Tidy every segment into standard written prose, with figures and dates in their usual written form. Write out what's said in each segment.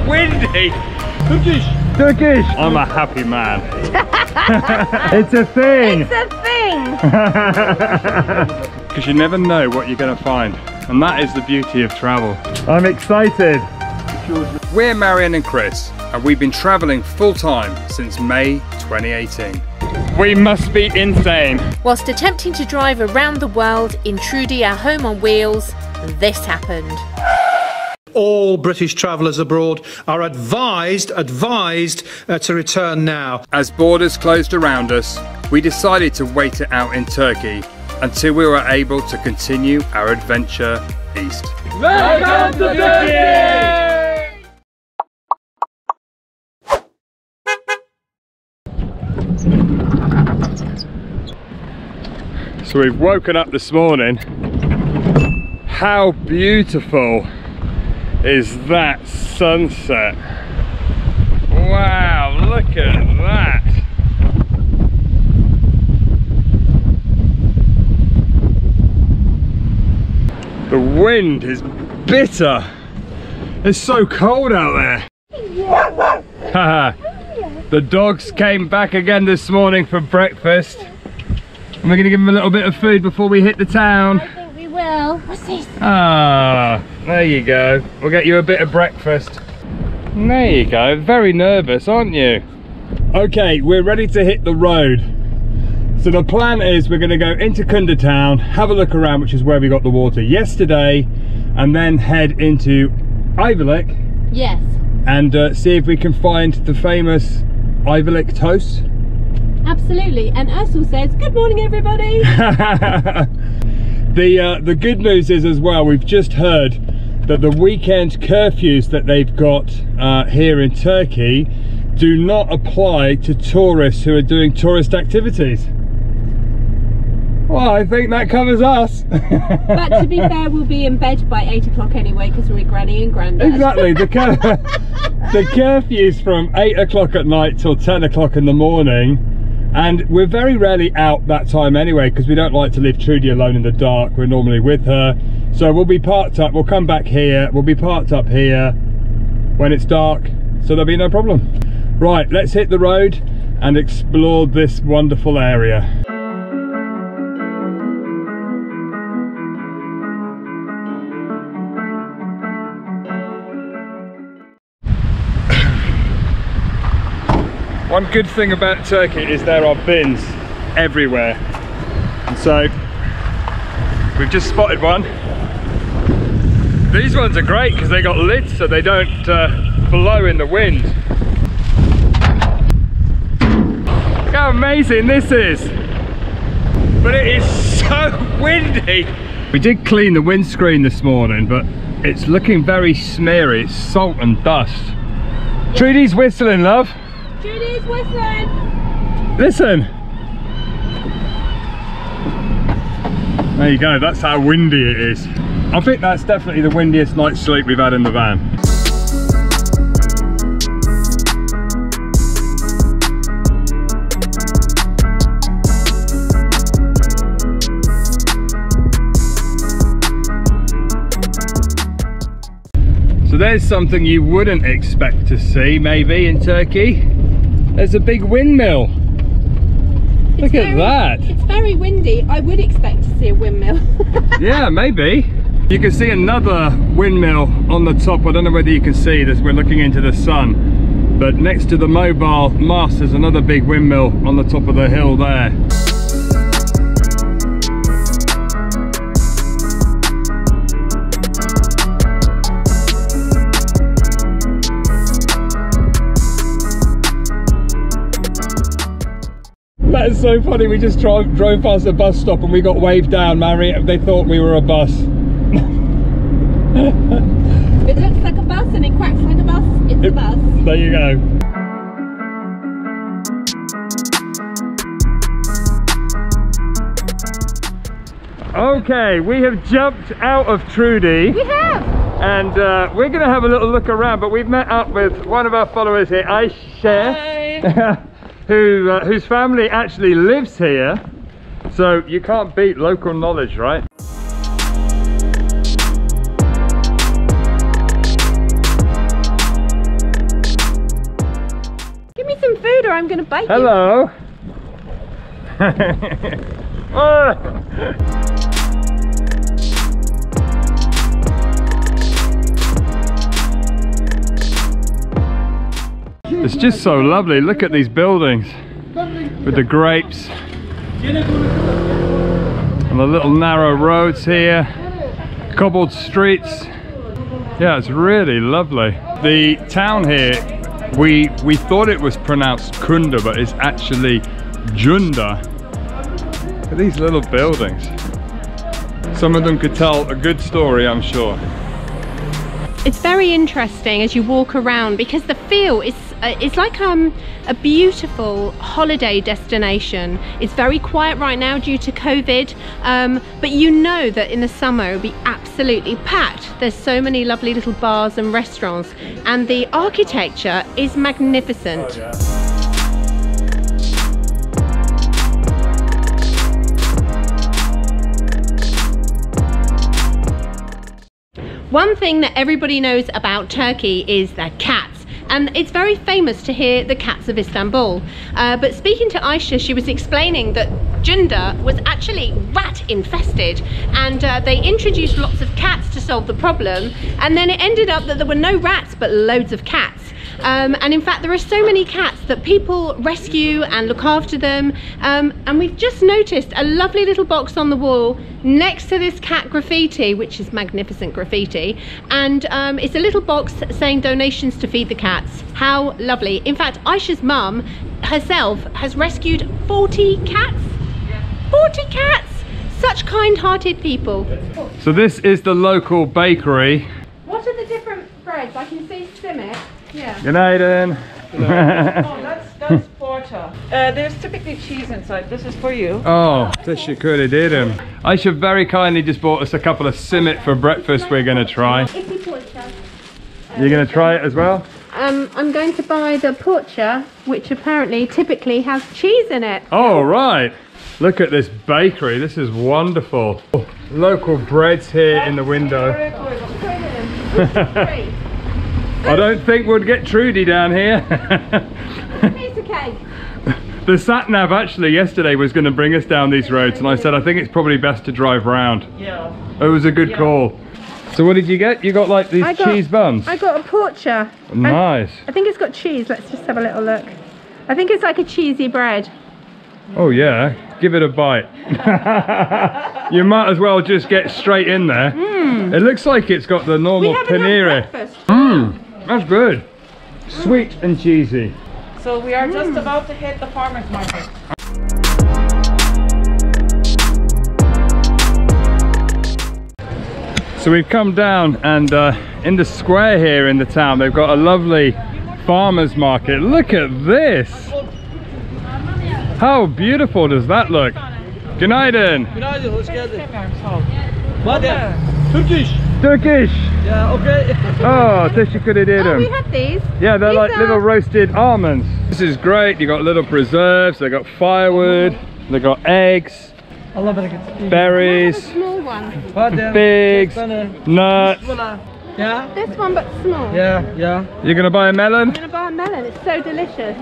windy. Turkish. Turkish. I'm a happy man. It's a thing. It's a thing. Because you never know what you're going to find. And that is the beauty of travel. I'm excited. We're Marion and Chris, and we've been travelling full-time since May 2018. We must be insane. Whilst attempting to drive around the world in Trudy, our home on wheels, this happened. All British travellers abroad are advised to return now. As borders closed around us, we decided to wait it out in Turkey until we were able to continue our adventure east. Welcome to Turkey! So we've woken up this morning. How beautiful is that sunset? Wow, look at that. The wind is bitter. It's so cold out there. The dogs came back again this morning for breakfast. And we're going to give them a little bit of food before we hit the town. I think we will. What's this? Ah, there you go. We'll get you a bit of breakfast. And there you go. Very nervous, aren't you? Okay, we're ready to hit the road. So the plan is we're going to go into Kunda town, have a look around, which is where we got the water yesterday, and then head into Ayvalık. Yes. And see if we can find the famous Ayvalık toast. Absolutely. And Ursula says, good morning, everybody. The good news is as well, we've just heard that the weekend curfews that they've got here in Turkey do not apply to tourists who are doing tourist activities. Well, I think that covers us. But to be fair, we'll be in bed by 8 o'clock anyway because we're Granny and Grandad. Exactly. The curfew's from 8 o'clock at night till 10 o'clock in the morning. And we're very rarely out that time anyway because we don't like to leave Trudy alone in the dark. We're normally with her. So we'll be parked up, we'll come back here, we'll be parked up here when it's dark, so there'll be no problem. Right, let's hit the road and explore this wonderful area. One good thing about Turkey is there are bins everywhere. And so we've just spotted one. These ones are great because they got lids so they don't blow in the wind. Look how amazing this is. But it is so windy. We did clean the windscreen this morning, but it's looking very smeary. It's salt and dust. Trudy's whistling, love. Trudy's whistling. Listen. There you go, that's how windy it is. I think that's definitely the windiest night's sleep we've had in the van. So there's something you wouldn't expect to see maybe in Turkey. There's a big windmill. Look at that. It's very windy. I would expect to see a windmill. Yeah, maybe. You can see another windmill on the top. I don't know whether you can see this. We're looking into the sun. But next to the mobile mast, there's another big windmill on the top of the hill there. That is so funny. We just drove past a bus stop and we got waved down, Mary. They thought we were a bus. It looks like a bus and it quacks like a bus. It's a bus. There you go. Okay, we have jumped out of Trudy. We have. And we're going to have a little look around, but we've met up with one of our followers here, Ayşe. Whose family actually lives here, so you can't beat local knowledge, right? I'm going to bite you. Hello. It's just so lovely. Look at these buildings with the grapes and the little narrow roads here, cobbled streets. Yeah, it's really lovely. The town here, we thought it was pronounced Kunda, but it's actually Junda. Look at these little buildings. Some of them could tell a good story, I'm sure. It's very interesting as you walk around because the feel is it's like a beautiful holiday destination. It's very quiet right now due to COVID, but you know that in the summer it'll be absolutely packed. There's so many lovely little bars and restaurants, and the architecture is magnificent. One thing that everybody knows about Turkey is their cats. And it's very famous to hear the cats of Istanbul. But speaking to Aisha, she was explaining that Junda was actually rat infested, and they introduced lots of cats to solve the problem, and then it ended up that there were no rats but loads of cats. And in fact there are so many cats that people rescue and look after them, and we've just noticed a lovely little box on the wall next to this cat graffiti, which is magnificent graffiti, and it's a little box saying donations to feed the cats. How lovely. In fact, Aisha's mum herself has rescued 40 cats. 40 cats! Such kind-hearted people. So this is the local bakery. What are the different breads? I can see Simit. Yeah. Good night, Ian. Oh, that's porter. There's typically cheese inside. This is for you. Oh, teşekkür ederim. Aisha very kindly just bought us a couple of simit for breakfast we're going to try. You're going to try it as well? I'm going to buy the porcher, which apparently typically has cheese in it. Oh, right. Look at this bakery. This is wonderful. Local breads here in the window. I don't think we'd get Trudy down here. Piece of cake. The sat-nav actually yesterday was going to bring us down these roads, and I said I think it's probably best to drive round. Yeah. It was a good call. So what did you get? You got like these cheese buns? I got a porcher. Nice. I think it's got cheese. Let's just have a little look. I think it's like a cheesy bread. Oh yeah, give it a bite. You might as well just get straight in there. It looks like it's got the normal panini. That's good. Sweet and cheesy. So we are just about to hit the farmer's market. So we've come down, and in the square here in the town they've got a lovely farmer's market. Look at this. How beautiful does that look? Günaydın. Günaydın, hoş geldin. Madem, Turkish. Turkish. Yeah, okay. Oh, teşekkür ederim. Oh, we had these. Yeah, they're These like little roasted almonds. This is great. You got little preserves, they got firewood, they got eggs, Allah bereket. berries, Small one. Madem, figs, nuts. Yeah? This one, but small. Yeah, yeah. You're gonna buy a melon? I'm gonna buy a melon. It's so delicious.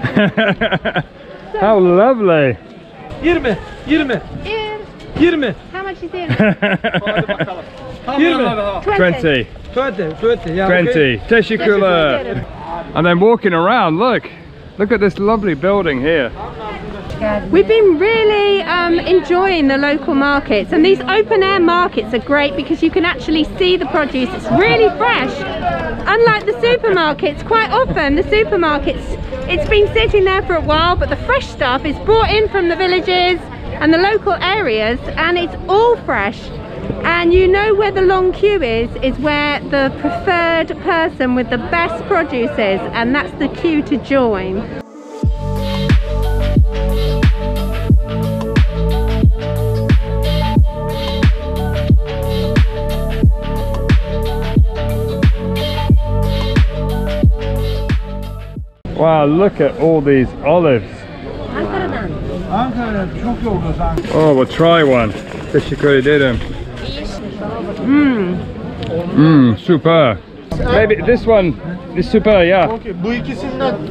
How lovely. 20, 20, Ian, 20. how much is in? 20. 20, yeah. 20. Okay. Teşekkürler. And then walking around, look at this lovely building here. We've been really enjoying the local markets, and these open air markets are great because you can actually see the produce. It's really fresh. Unlike the supermarkets, quite often the supermarkets, it's been sitting there for a while, but the fresh stuff is brought in from the villages and the local areas, and it's all fresh. And you know where the long queue is where the preferred person with the best produce is, and that's the queue to join. Wow, look at all these olives. Oh, we'll try one. Teşekkür ederim. Super. Maybe this one is super, yeah. Okay, bu ikisinden.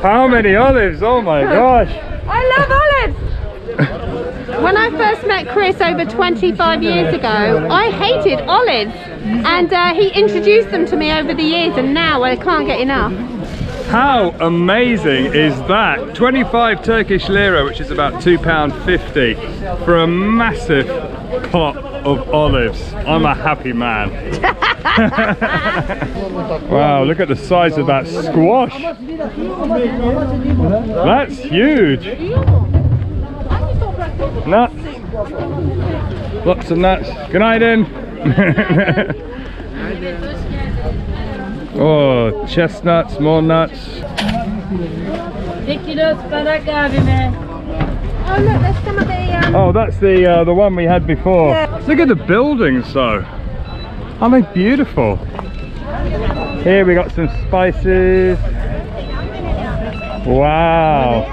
How many olives? Oh my gosh. I love olives! When I first met Chris over 25 years ago, I hated olives. And he introduced them to me over the years, and now I can't get enough. How amazing is that? 25 Turkish lira, which is about £2.50 for a massive pot of olives. I'm a happy man. Wow, look at the size of that squash. That's huge. Nuts. Lots of nuts. Good night, in. Oh, chestnuts, more nuts. Oh look, there's some of the... Oh, that's the one we had before. Yeah. Look at the buildings though. Aren't they beautiful? Here we got some spices. Wow.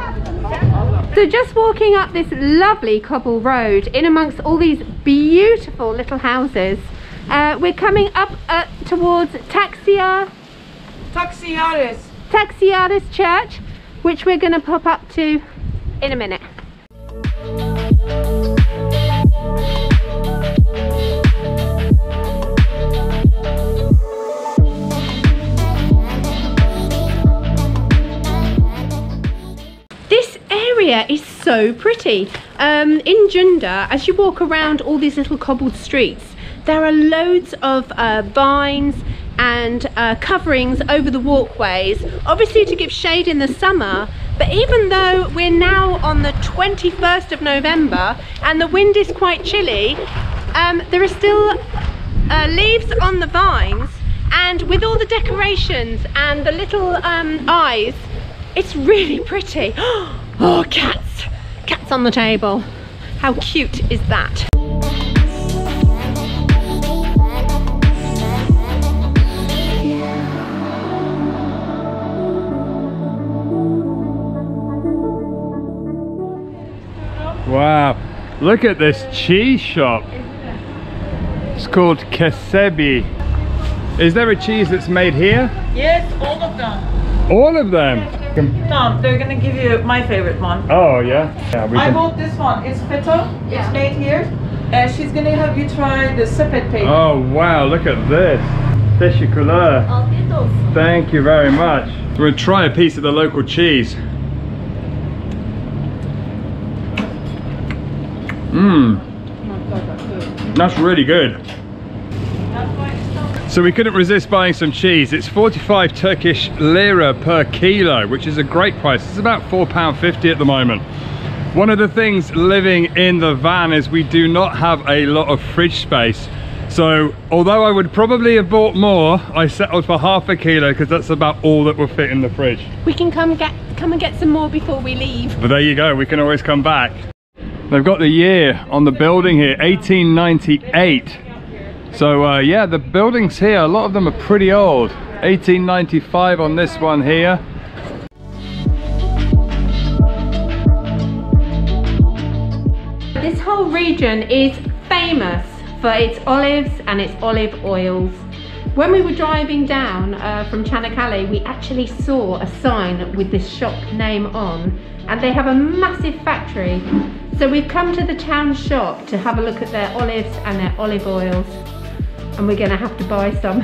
So just walking up this lovely cobble road in amongst all these beautiful little houses, we're coming up towards Taxiaris Church, which we're going to pop up to in a minute. This area is so pretty. In Junda, as you walk around all these little cobbled streets, there are loads of vines and coverings over the walkways, obviously to give shade in the summer. But even though we're now on the 21st of November and the wind is quite chilly, there are still leaves on the vines, and with all the decorations and the little eyes, it's really pretty. Oh, cats! Cats on the table. How cute is that? Wow, look at this cheese shop. It's called Kesebi. Is there a cheese that's made here? Yes, all of them. All of them? Tom, they're gonna give you my favorite one. Oh yeah? I bought this one. It's feta. It's made here. And she's gonna have you try the sepet paper. Oh wow, look at this. Teşekkürler. Thank you very much. We'll try a piece of the local cheese. Mmm. That's really good. So we couldn't resist buying some cheese. It's 45 Turkish lira per kilo, which is a great price. It's about £4.50 at the moment. One of the things living in the van is we do not have a lot of fridge space. So although I would probably have bought more, I settled for half a kilo because that's about all that will fit in the fridge. We can come and get some more before we leave. But there you go, we can always come back. They've got the year on the building here, 1898. So yeah, the buildings here, a lot of them are pretty old. 1895 on this one here. This whole region is famous for its olives and its olive oils. When we were driving down from Çanakkale, we actually saw a sign with this shop name on, and they have a massive factory. So we've come to the town shop to have a look at their olives and their olive oils, and we're going to have to buy some.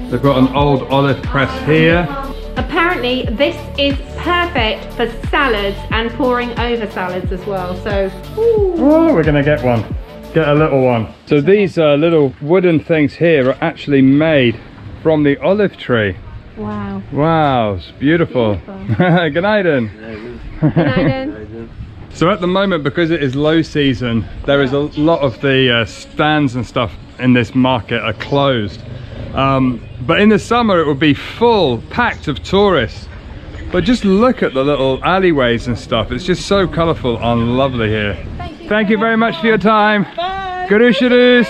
They've got an old olive press here. Apparently this is perfect for salads and pouring over salads as well, so Oh, we're gonna get one. Get a little one. So these little wooden things here are actually made from the olive tree. wow. Wow, it's beautiful. Good night, then. Good night, then. So at the moment, because it is low season, there is a lot of the stands and stuff in this market are closed. But in the summer it would be full, packed of tourists. But just look at the little alleyways and stuff. It's just so colourful and lovely here. Thank you very much for your time. Bye. Görüşürüz.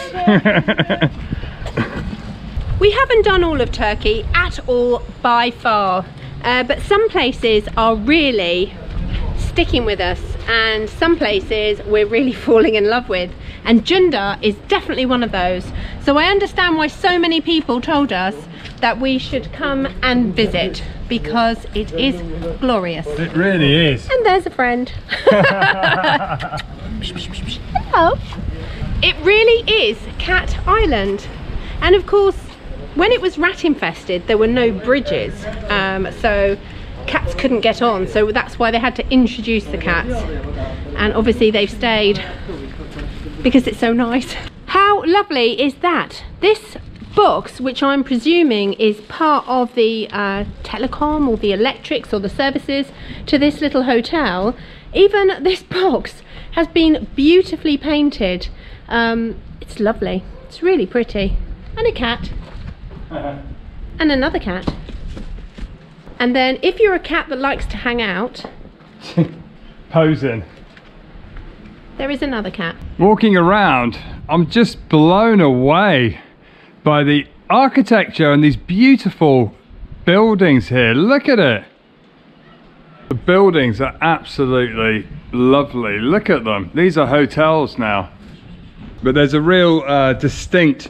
We haven't done all of Turkey at all by far, but some places are really sticking with us. and some places we're really falling in love with, and Junda is definitely one of those. So I understand why so many people told us that we should come and visit, because it is glorious. It really is. And there's a friend. Hello. It really is Cat Island. And of course, when it was rat infested, there were no bridges, so cats couldn't get on, so that's why they had to introduce the cats, and obviously they've stayed because it's so nice. How lovely is that? This box, which I'm presuming is part of the telecom or the electrics or the services to this little hotel, even this box has been beautifully painted. It's lovely, it's really pretty. And a cat. And another cat. And then if you're a cat that likes to hang out, posing, there is another cat. Walking around, I'm just blown away by the architecture and these beautiful buildings here. Look at it. The buildings are absolutely lovely. Look at them. These are hotels now, but there's a real distinct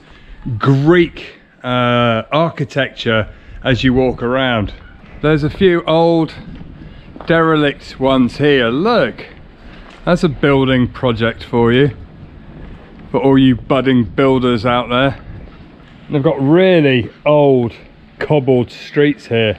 Greek architecture as you walk around. There's a few old derelict ones here. Look, that's a building project for you, for all you budding builders out there. And they've got really old cobbled streets here.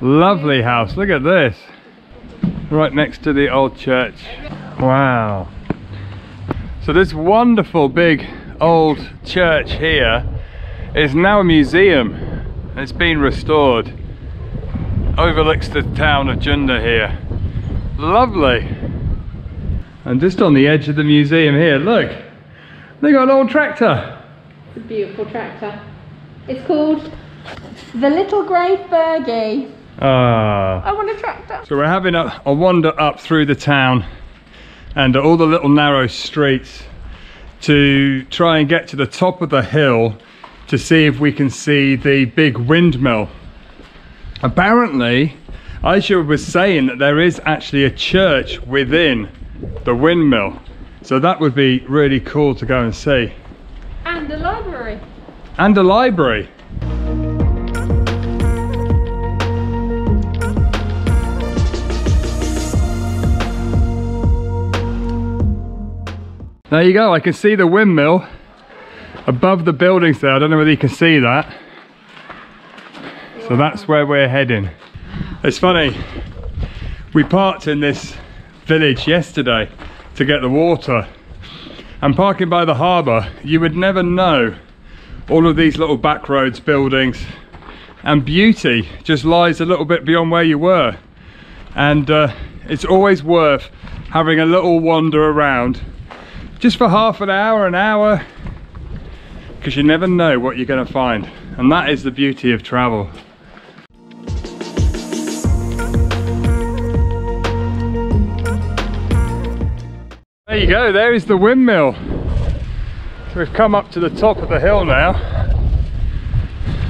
Lovely house, look at this. Right next to the old church. Wow. So this wonderful big old church here is now a museum. It's been restored. Overlooks the town of Junda here. Lovely. And just on the edge of the museum here, look, they got an old tractor. It's a beautiful tractor. It's called the Little Grey Fergie. I want a tractor. So we're having a wander up through the town and all the little narrow streets to try and get to the top of the hill to see if we can see the big windmill. Apparently, Aisha was saying that there is actually a church within the windmill. So that would be really cool to go and see. And a library. And a library. There you go, I can see the windmill above the buildings there. I don't know whether you can see that. So that's where we're heading. It's funny, we parked in this village yesterday to get the water, and parking by the harbour, you would never know all of these little back roads, buildings, and beauty just lies a little bit beyond where you were. And it's always worth having a little wander around, just for half an hour, because you never know what you're going to find. And that is the beauty of travel. There you go, there is the windmill. So we've come up to the top of the hill now.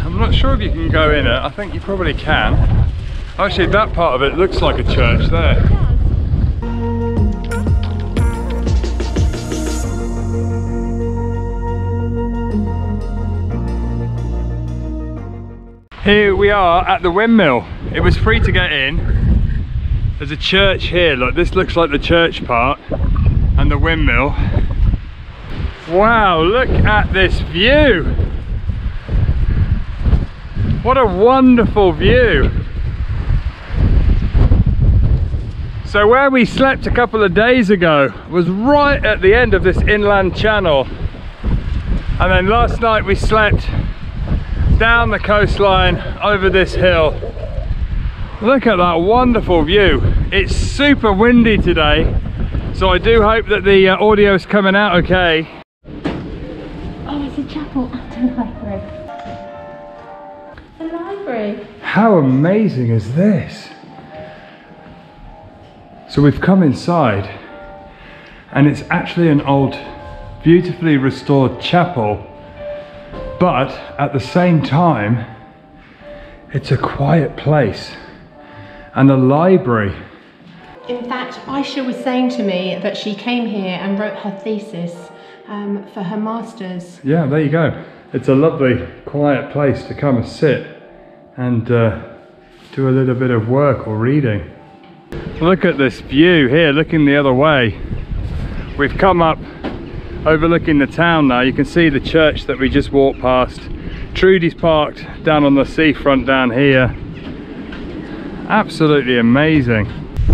I'm not sure if you can go in it, I think you probably can. Actually, that part of it looks like a church there. Here we are at the windmill. It was free to get in. There's a church here, look, this looks like the church part, and the windmill. Wow, look at this view. What a wonderful view. So where we slept a couple of days ago was right at the end of this inland channel. And then last night we slept down the coastline over this hill. Look at that wonderful view. It's super windy today, so I do hope that the audio is coming out okay. Oh, it's a chapel and a library. A library. How amazing is this? So we've come inside and it's actually an old, beautifully restored chapel, but at the same time, it's a quiet place and a library. In fact, Aisha was saying to me that she came here and wrote her thesis for her master's. Yeah, there you go. It's a lovely, quiet place to come and sit and do a little bit of work or reading. Look at this view here, looking the other way. We've come up overlooking the town now. You can see the church that we just walked past. Trudy's parked down on the seafront down here. Absolutely amazing.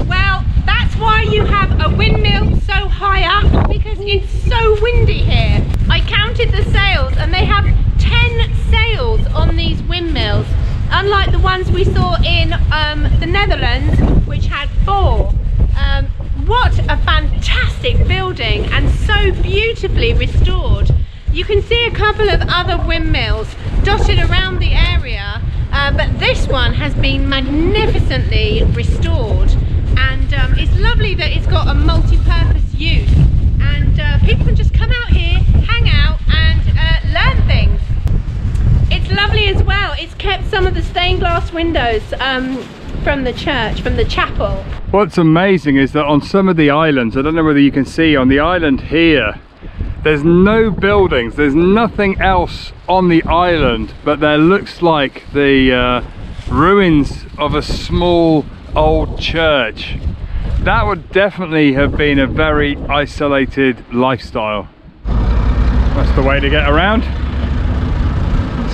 Well, that's why you have a windmill so high up, because it's so windy here. I counted the sails and they have 10 sails on these windmills, unlike the ones we saw in the Netherlands, which had 4. What a fantastic building, and so beautifully restored. You can see a couple of other windmills dotted around the area, but this one has been magnificently restored, and it's lovely that it's got a multi-purpose use, and people can just come out here, hang out and learn things. It's lovely as well. It's kept some of the stained glass windows from the church, from the chapel. What's amazing is that on some of the islands, I don't know whether you can see on the island here, there's no buildings, there's nothing else on the island, but there looks like the ruins of a small old church. That would definitely have been a very isolated lifestyle. That's the way to get around.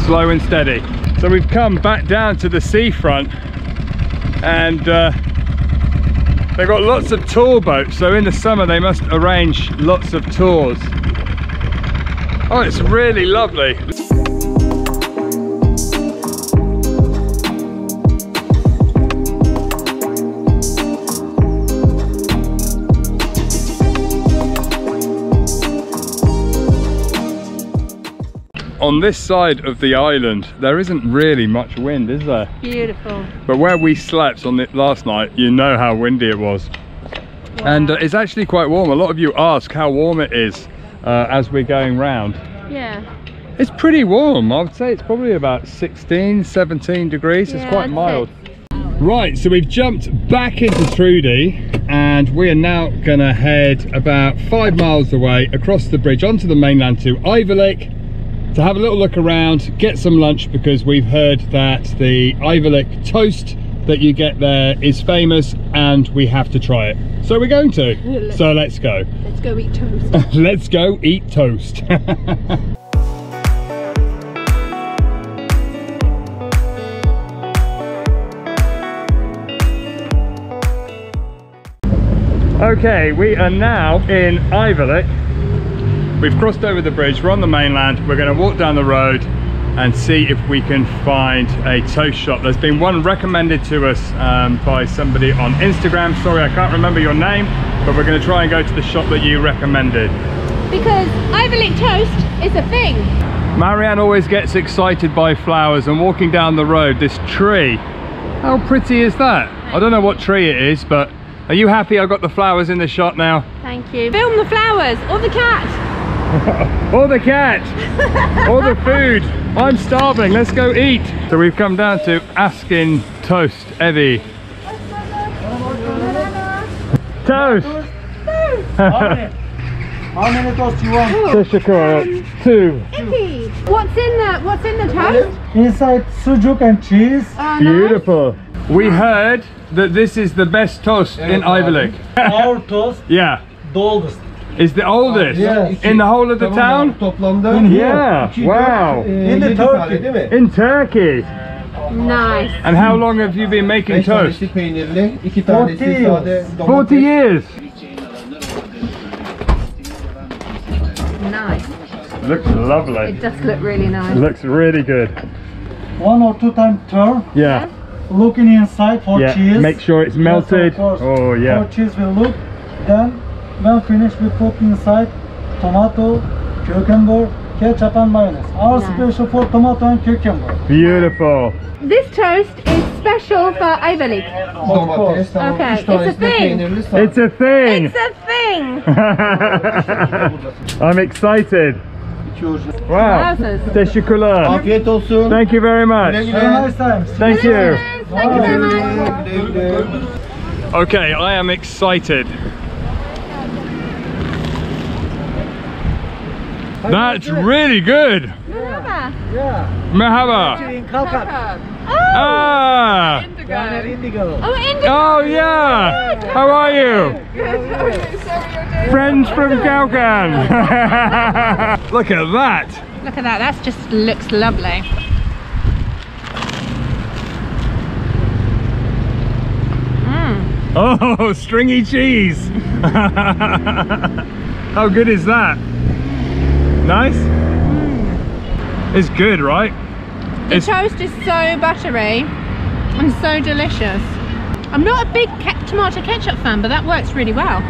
Slow and steady. So we've come back down to the seafront, and they've got lots of tour boats, so in the summer they must arrange lots of tours. Oh, it's really lovely. On this side of the island, there isn't really much wind, is there? Beautiful. But where we slept on it last night, you know how windy it was. Wow. And it's actually quite warm. A lot of you ask how warm it is as we're going round. Yeah. It's pretty warm. I would say it's probably about 16, 17 degrees. Yeah, it's quite mild. it. Right, so we've jumped back into Trudy and we are now gonna head about 5 miles away across the bridge onto the mainland to Ivalik to have a little look around, get some lunch, because we've heard that the Ivalik toast that you get there is famous and we have to try it. So we're going to. So let's go. Let's go eat toast. Let's go eat toast. Okay, we are now in Ivalik. We've crossed over the bridge, we're on the mainland. We're going to walk down the road and see if we can find a toast shop. There's been one recommended to us by somebody on Instagram. Sorry, I can't remember your name, but we're going to try and go to the shop that you recommended. Because Ivalik toast is a thing. Marianne always gets excited by flowers, and walking down the road, this tree, how pretty is that? I don't know what tree it is, but are you happy I got the flowers in the shot now? Thank you. Film the flowers, or the cat. Or the cat, or the food. I'm starving, let's go eat. So we've come down to Askin Toast, Evie. Toast! How many toasts you want? 2. Evie, what's in the toast? Inside sujuk and cheese. Beautiful. We heard that this is the best toast in Ivalik. Our toast, Yeah. the oldest. Is the oldest Yes. in the whole of the town? In here. Yeah, wow. In the Turkey. In Turkey. Nice. And how long have you been making toast? 40 years. 40 years. Nice. Looks lovely. It does look really nice. Looks really good. 1 or 2 times turn. Yeah. Looking inside for Yeah. cheese. Make sure it's melted. Yes, of course. Oh yeah. For cheese will look. Then when finished we put inside tomato, cucumber, ketchup and mayonnaise. Our special for tomato and cucumber. Beautiful. This toast is special for Ayvalık. Domates, tamam. Okay, 3 tanesi it's a de thing. peynirli salata. It's a thing. It's a thing. I'm excited. 2 orijinal. Wow. Wowzers. Teşekkürler. Afiyet olsun. Thank you very much. Güle güle. Have a nice time. Thank you. Thank you very much. Güle güle. Okay, I am excited. That's really good. Merhaba. Merhaba. In Kalkan. Ah. Indigo. Oh, Indigo. Oh yeah. How are you? Friends from Kalkan. Look at that. Look at that. That just looks lovely. Oh, stringy cheese. How good is that? Nice? It's good, right? The toast is so buttery and so delicious. I'm not a big tomato ketchup fan, but that works really well.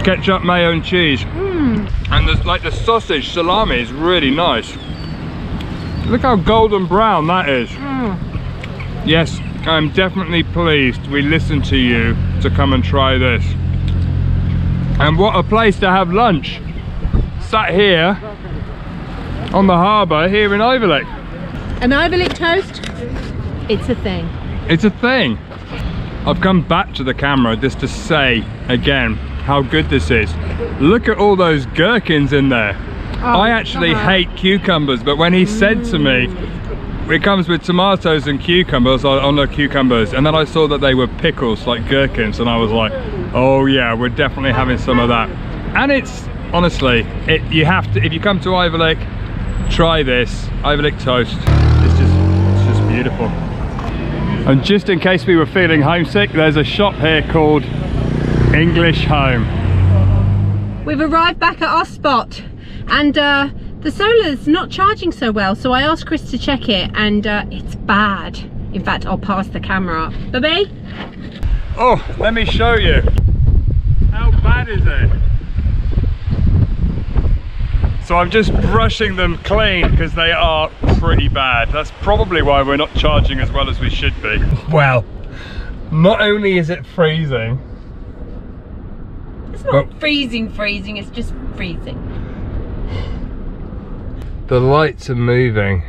Ketchup, mayo and cheese. And there's like the sausage, salami is really nice. Look how golden brown that is. Yes, I'm definitely pleased we listened to you to come and try this. And what a place to have lunch. Sat here on the harbour here in Ayvalık. An Ayvalık toast, it's a thing. It's a thing. I've come back to the camera just to say again how good this is. Look at all those gherkins in there. Oh, I actually hate cucumbers, but when he said to me, it comes with tomatoes and cucumbers, on the cucumbers, and then I saw that they were pickles like gherkins, and I was like, oh yeah, we're definitely having some of that. And it's honestly, you have to, if you come to Ayvalık, try this Ayvalık toast. It's just beautiful. And just in case we were feeling homesick, there's a shop here called English Home. We've arrived back at our spot, and the solar's not charging so well, so I asked Chris to check it, and it's bad. In fact, I'll pass the camera up. Baby? Oh, let me show you. How bad is it? So I'm just brushing them clean because they are pretty bad. That's probably why we're not charging as well as we should be. Well, not only is it freezing. It's not freezing, it's just freezing. The lights are moving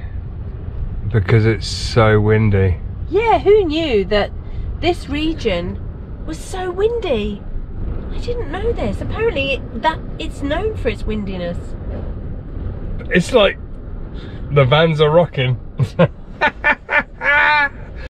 because it's so windy. Yeah, who knew that this region was so windy? I didn't know this. Apparently it's known for its windiness. It's like the vans are rocking.